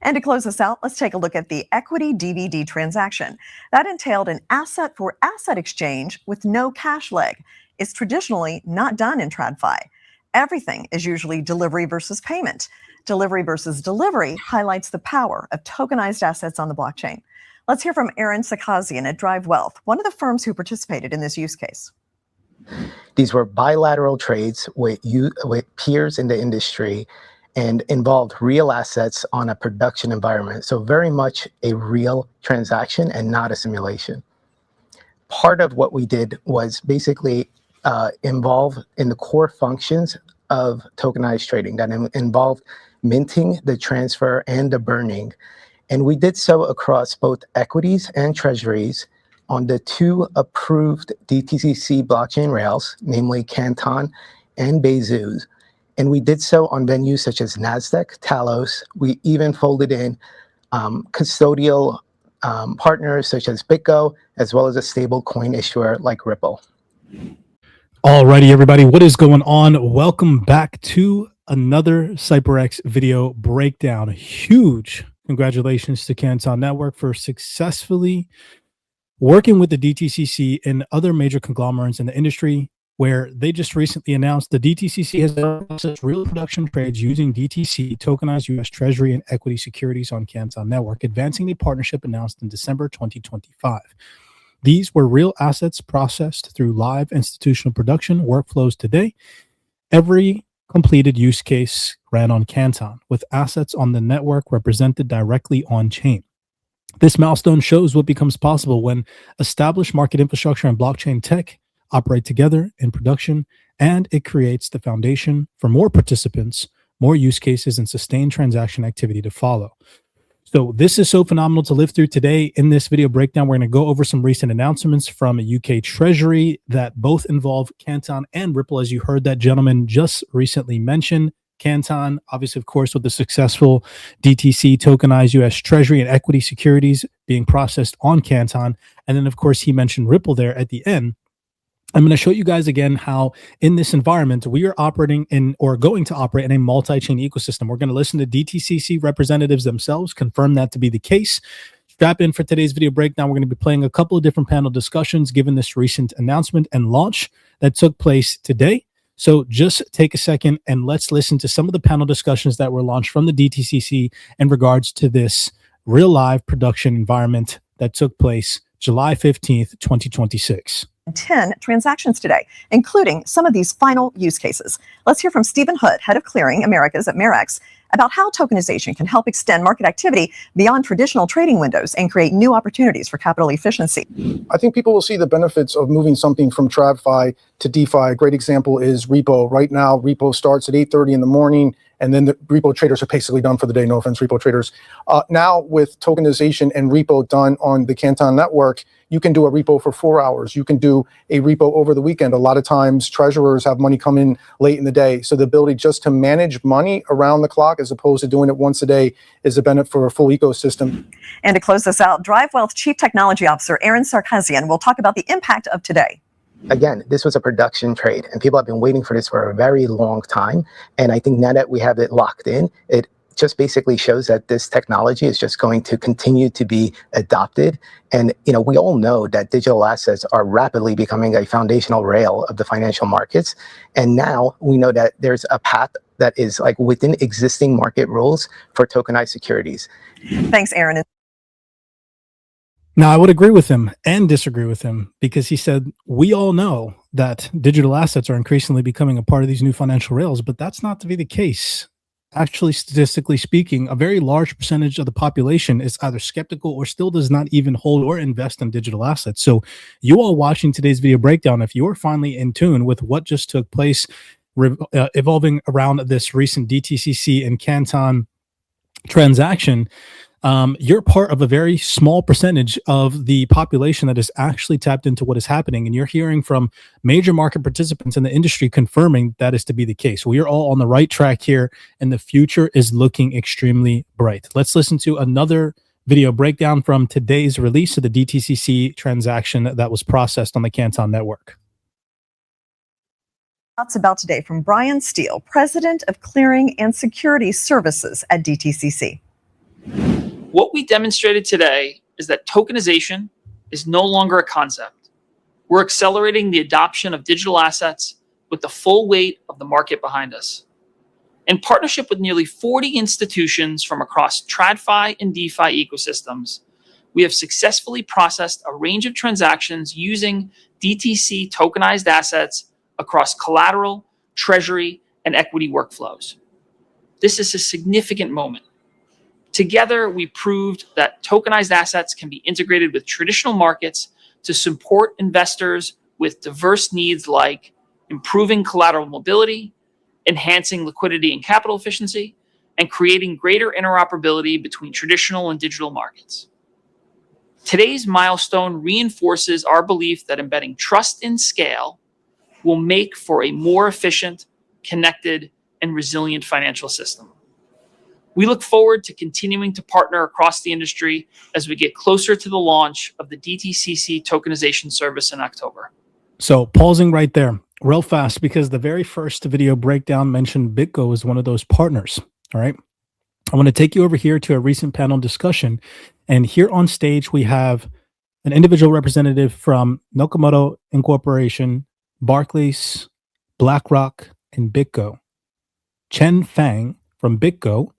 And to close us out, let's take a look at the equity DVD transaction. That entailed an asset for asset exchange with no cash leg. It's traditionally not done in TradFi. Everything is usually delivery versus payment. Delivery versus delivery highlights the power of tokenized assets on the blockchain. Let's hear from Aaron Sakazian at Drive Wealth, one of the firms who participated in this use case. These were bilateral trades with peers in the industry and involved real assets on a production environment. So very much a real transaction and not a simulation. Part of what we did was basically involve in the core functions of tokenized trading that involved minting, the transfer, and the burning. And we did so across both equities and treasuries on the two approved DTCC blockchain rails, namely Canton and Bezos. And we did so on venues such as NASDAQ, Talos. We even folded in custodial partners such as BitGo, as well as a stable coin issuer like Ripple. Alrighty, everybody, what is going on? Welcome back to another CYPRX video breakdown. Huge congratulations to Canton Network for successfully working with the DTCC and other major conglomerates in the industry, where they just recently announced the DTCC has processed real production trades using DTC-tokenized U.S. Treasury and equity securities on Canton Network, advancing the partnership announced in December 2025. These were real assets processed through live institutional production workflows today. Every completed use case ran on Canton, with assets on the network represented directly on chain. This milestone shows what becomes possible when established market infrastructure and blockchain tech operate together in production, and it creates the foundation for more participants, more use cases, and sustained transaction activity to follow. So this is so phenomenal to live through today. In this video breakdown, we're going to go over some recent announcements from UK Treasury that both involve Canton and Ripple, as you heard that gentleman just recently mention. Canton, obviously, of course, with the successful DTC tokenized U.S. Treasury and equity securities being processed on Canton. And then, of course, he mentioned Ripple there at the end. I'm going to show you guys again how in this environment we are operating in, or going to operate in, a multi-chain ecosystem. We're going to listen to DTCC representatives themselves confirm that to be the case. Strap in for today's video breakdown. We're going to be playing a couple of different panel discussions given this recent announcement and launch that took place today. So just take a second and let's listen to some of the panel discussions that were launched from the DTCC in regards to this real live production environment that took place July 15th, 2026. 10 transactions today, including some of these final use cases. Let's hear from Stephen Hood, head of clearing Americas at MareX, about how tokenization can help extend market activity beyond traditional trading windows and create new opportunities for capital efficiency. I think people will see the benefits of moving something from TradFi to DeFi. A great example is repo. Right now, repo starts at 8:30 in the morning, and then the repo traders are basically done for the day. No offense, repo traders. Now, with tokenization and repo done on the Canton network, you can do a repo for 4 hours. You can do a repo over the weekend. A lot of times, treasurers have money come in late in the day. So the ability just to manage money around the clock as opposed to doing it once a day is a benefit for a full ecosystem. And to close this out, Drive Wealth Chief Technology Officer Aaron Sakazian will talk about the impact of today. Again, this was a production trade, and people have been waiting for this for a very long time. And I think now that we have it locked in, it just basically shows that this technology is just going to continue to be adopted. And, you know, we all know that digital assets are rapidly becoming a foundational rail of the financial markets. And now we know that there's a path that is like within existing market rules for tokenized securities. Thanks, Aaron. Now, I would agree with him and disagree with him, because he said, we all know that digital assets are increasingly becoming a part of these new financial rails, but that's not to be the case. Actually, statistically speaking, a very large percentage of the population is either skeptical or still does not even hold or invest in digital assets. So you all watching today's video breakdown, if you're finally in tune with what just took place evolving around this recent DTCC and Canton transaction, you're part of a very small percentage of the population that is actually tapped into what is happening. And you're hearing from major market participants in the industry confirming that is to be the case. We are all on the right track here, and the future is looking extremely bright. Let's listen to another video breakdown from today's release of the DTCC transaction that was processed on the Canton network. Thoughts about today from Brian Steele, President of Clearing and Securities Services at DTCC. What we demonstrated today is that tokenization is no longer a concept. We're accelerating the adoption of digital assets with the full weight of the market behind us. In partnership with nearly 40 institutions from across TradFi and DeFi ecosystems, we have successfully processed a range of transactions using DTC tokenized assets across collateral, treasury, and equity workflows. This is a significant moment. Together, we proved that tokenized assets can be integrated with traditional markets to support investors with diverse needs like improving collateral mobility, enhancing liquidity and capital efficiency, and creating greater interoperability between traditional and digital markets. Today's milestone reinforces our belief that embedding trust in scale will make for a more efficient, connected, and resilient financial system. We look forward to continuing to partner across the industry as we get closer to the launch of the DTCC tokenization service in October. So pausing right there real fast, because the very first video breakdown mentioned BitGo as one of those partners. All right. I want to take you over here to a recent panel discussion. And here on stage, we have an individual representative from Nakamoto Incorporation, Barclays, BlackRock, and BitGo. Chen Fang from BitGo.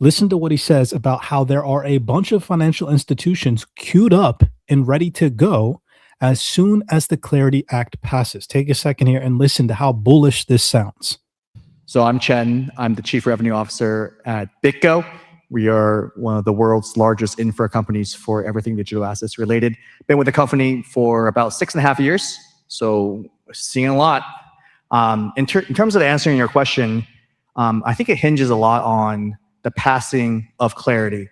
Listen to what he says about how there are a bunch of financial institutions queued up and ready to go as soon as the Clarity Act passes. Take a second here and listen to how bullish this sounds. So I'm Chen. I'm the Chief Revenue Officer at BitGo. We are one of the world's largest infra companies for everything digital assets related. Been with the company for about 6.5 years, so seeing a lot. In terms of answering your question, I think it hinges a lot on the passing of Clarity.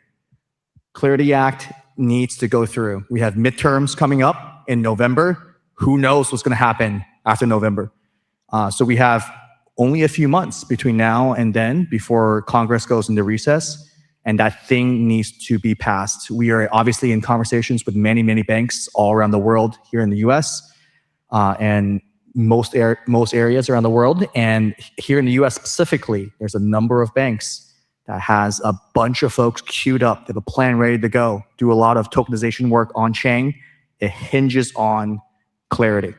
Clarity Act needs to go through. We have midterms coming up in November. Who knows what's going to happen after November? So we have only a few months between now and then before Congress goes into recess, and that thing needs to be passed. We are obviously in conversations with many, many banks all around the world here in the US and most areas around the world. And here in the US specifically, there's a number of banks that has a bunch of folks queued up. They have a plan ready to go, do a lot of tokenization work on chain. It hinges on Clarity.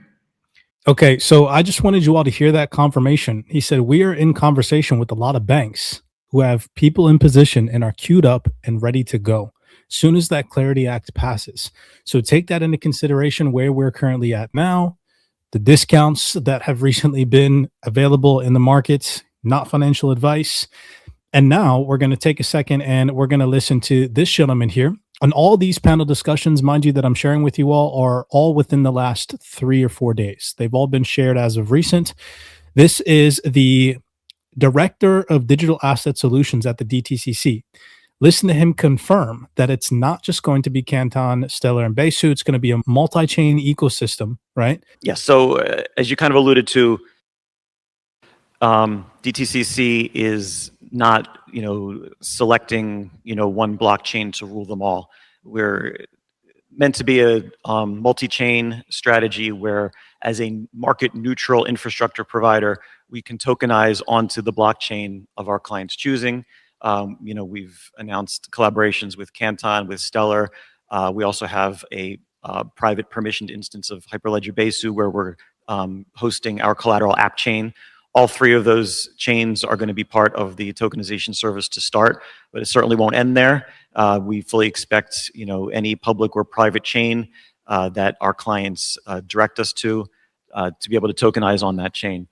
Okay, so I just wanted you all to hear that confirmation. He said, we are in conversation with a lot of banks who have people in position and are queued up and ready to go soon as that Clarity Act passes. So take that into consideration where we're currently at now, the discounts that have recently been available in the markets, not financial advice. And now we're going to take a second and we're going to listen to this gentleman here. And all these panel discussions, mind you, that I'm sharing with you all are all within the last 3 or 4 days. They've all been shared as of recent. This is the Director of Digital Asset Solutions at the DTCC. Listen to him confirm that it's not just going to be Canton, Stellar, and Besu. It's going to be a multi-chain ecosystem, right? Yeah, so as you kind of alluded to, DTCC is not, selecting, one blockchain to rule them all. We're meant to be a multi-chain strategy where, as a market-neutral infrastructure provider, we can tokenize onto the blockchain of our clients' choosing. We've announced collaborations with Canton, with Stellar. We also have a private permissioned instance of Hyperledger Besu where we're hosting our collateral app chain. All 3 of those chains are going to be part of the tokenization service to start, but it certainly won't end there. We fully expect, any public or private chain that our clients direct us to be able to tokenize on that chain.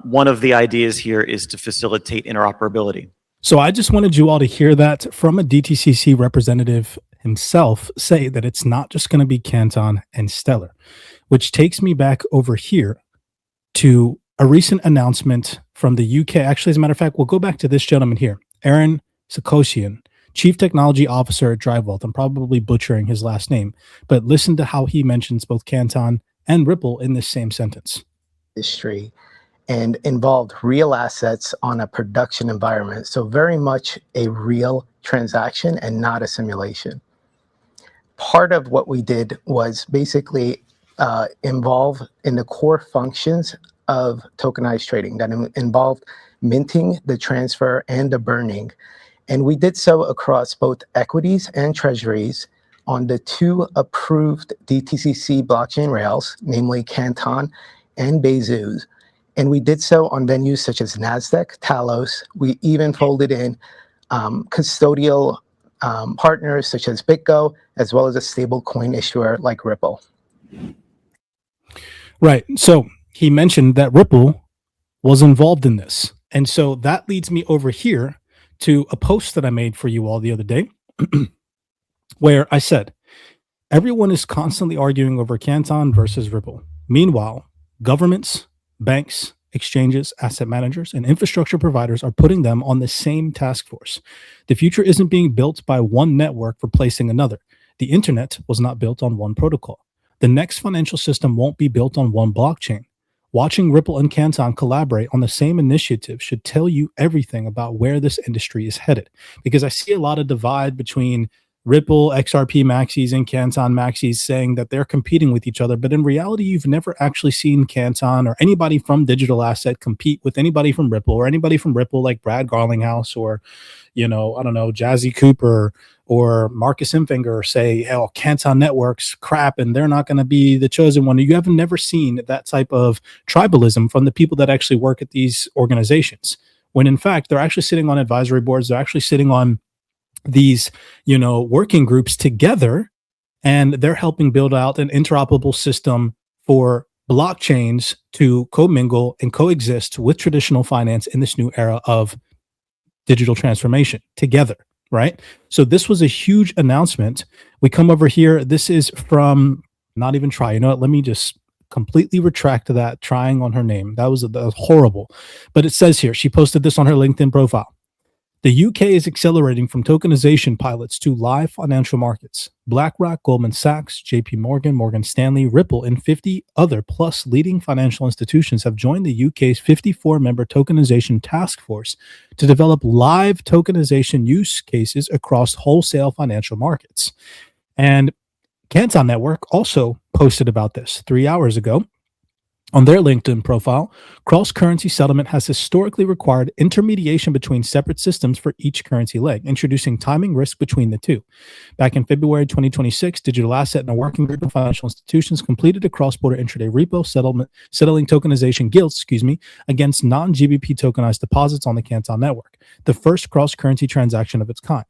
One of the ideas here is to facilitate interoperability. So I just wanted you all to hear that from a DTCC representative himself say that it's not just going to be Canton and Stellar, which takes me back over here to a recent announcement from the UK. Actually, as a matter of fact, we'll go back to this gentleman here, Aaron Sakosian, Chief Technology Officer at DriveWealth. I'm probably butchering his last name, but listen to how he mentions both Canton and Ripple in this same sentence. Industry and involved real assets on a production environment. So very much a real transaction and not a simulation. Part of what we did was basically involve in the core functions of tokenized trading that involved minting, the transfer, and the burning. And we did so across both equities and treasuries on the 2 approved DTCC blockchain rails, namely Canton and Bezos. And we did so on venues such as NASDAQ, Talos. We even folded in custodial partners such as BitGo, as well as a stable coin issuer like Ripple. Right. So he mentioned that Ripple was involved in this. And so that leads me over here to a post that I made for you all the other day, where I said, everyone is constantly arguing over Canton versus Ripple. Meanwhile, governments, banks, exchanges, asset managers, and infrastructure providers are putting them on the same task force. The future isn't being built by one network replacing another. The internet was not built on one protocol. The next financial system won't be built on one blockchain. Watching Ripple and Canton collaborate on the same initiative should tell you everything about where this industry is headed. Because I see a lot of divide between Ripple, XRP maxis, and Canton maxis saying that they're competing with each other. But in reality, you've never actually seen Canton or anybody from digital asset compete with anybody from Ripple, or anybody from Ripple like Brad Garlinghouse or, I don't know, Jazzy Cooper or Marcus Imfinger say, oh, Canton Network's crap and they're not going to be the chosen one. You have never seen that type of tribalism from the people that actually work at these organizations, when in fact, they're actually sitting on advisory boards. They're actually sitting on these, working groups together, and they're helping build out an interoperable system for blockchains to commingle and coexist with traditional finance in this new era of digital transformation together, right? So this was a huge announcement. We come over here. This is from not even try. You know what? Let me just completely retract that trying on her name. That was horrible. But it says here, she posted this on her LinkedIn profile. The UK is accelerating from tokenization pilots to live financial markets. BlackRock, Goldman Sachs, JP Morgan, Morgan Stanley, Ripple, and 50 other plus leading financial institutions have joined the UK's 54-member tokenization task force to develop live tokenization use cases across wholesale financial markets. And Canton Network also posted about this 3 hours ago. On their LinkedIn profile, cross-currency settlement has historically required intermediation between separate systems for each currency leg, introducing timing risk between the two. Back in February 2026, Digital Asset and a working group of financial institutions completed a cross-border intraday repo settling tokenization guilds, against non-GBP tokenized deposits on the Canton Network, the first cross-currency transaction of its kind.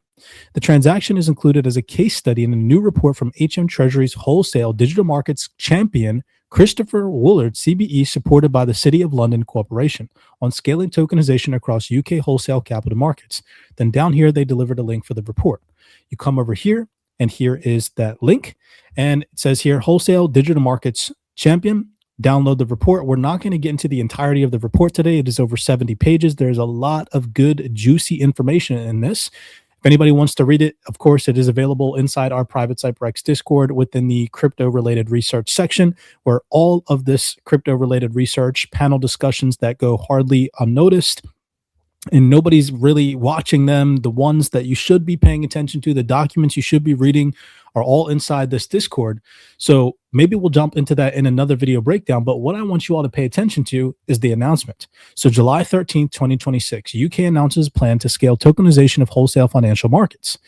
The transaction is included as a case study in a new report from HM Treasury's wholesale digital markets champion, Christopher Woolard, CBE, supported by the City of London Corporation, on scaling tokenization across UK wholesale capital markets. Then down here, they delivered a link for the report. You come over here, and here is that link. And it says here, wholesale digital markets champion. Download the report. We're not going to get into the entirety of the report today. It is over 70 pages. There's a lot of good, juicy information in this. If anybody wants to read it, of course, it is available inside our private CYPRX Discord within the crypto-related research section, where all of this crypto-related research, panel discussions that go hardly unnoticed, and nobody's really watching them, the ones that you should be paying attention to, the documents you should be reading, are all inside this Discord. So maybe we'll jump into that in another video breakdown. But what I want you all to pay attention to is the announcement. So July 13th, 2026, UK announces a plan to scale tokenization of wholesale financial markets.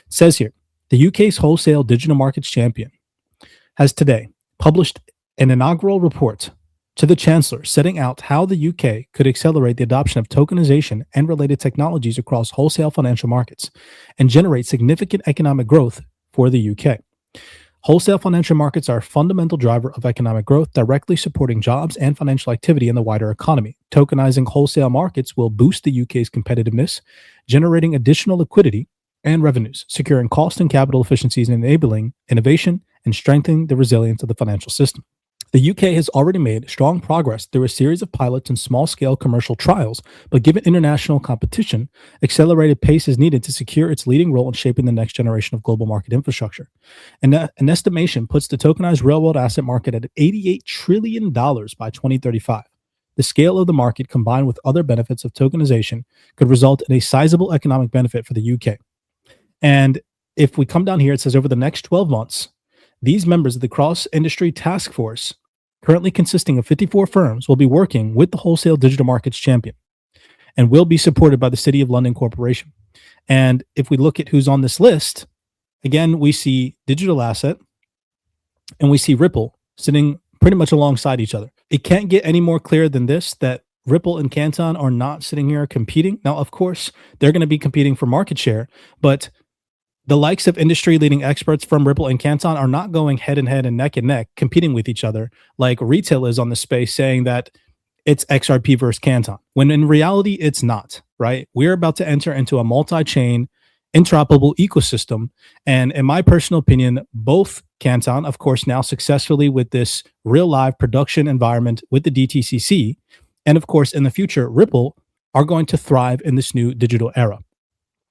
It says here, the UK's wholesale digital markets champion has today published an inaugural report to the Chancellor setting out how the UK could accelerate the adoption of tokenization and related technologies across wholesale financial markets and generate significant economic growth for the UK. Wholesale financial markets are a fundamental driver of economic growth, directly supporting jobs and financial activity in the wider economy. Tokenizing wholesale markets will boost the UK's competitiveness, generating additional liquidity and revenues, securing cost and capital efficiencies, and enabling innovation and strengthening the resilience of the financial system. The UK has already made strong progress through a series of pilots and small-scale commercial trials, but given international competition, accelerated pace is needed to secure its leading role in shaping the next generation of global market infrastructure. And an estimation puts the tokenized real-world asset market at $88 trillion by 2035. The scale of the market, combined with other benefits of tokenization, could result in a sizable economic benefit for the UK. And if we come down here, it says over the next 12 months, these members of the cross-industry task force, currently consisting of 54 firms, will be working with the wholesale digital markets champion and will be supported by the City of London Corporation. And if we look at who's on this list, again, we see digital asset and we see Ripple sitting pretty much alongside each other. It can't get any more clear than this, that Ripple and Canton are not sitting here competing. Now, of course, they're going to be competing for market share, but the likes of industry leading experts from Ripple and Canton are not going head and head and neck competing with each other like retail is on the space, saying that it's XRP versus Canton, when in reality, it's not, right? We're about to enter into a multi-chain interoperable ecosystem. And in my personal opinion, both Canton, of course, now successfully with this real live production environment with the DTCC, and of course, in the future, Ripple are going to thrive in this new digital era.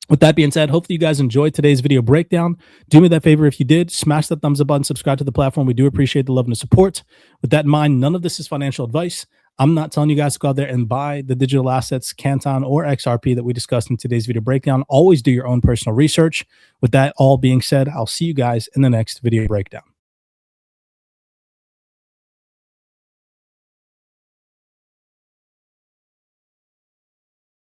With that being said, hopefully you guys enjoyed today's video breakdown. Do me that favor if you did, smash that thumbs up button, subscribe to the platform. We do appreciate the love and the support. With that in mind, none of this is financial advice. I'm not telling you guys to go out there and buy the digital assets, Canton or XRP, that we discussed in today's video breakdown. Always do your own personal research. With that all being said, I'll see you guys in the next video breakdown.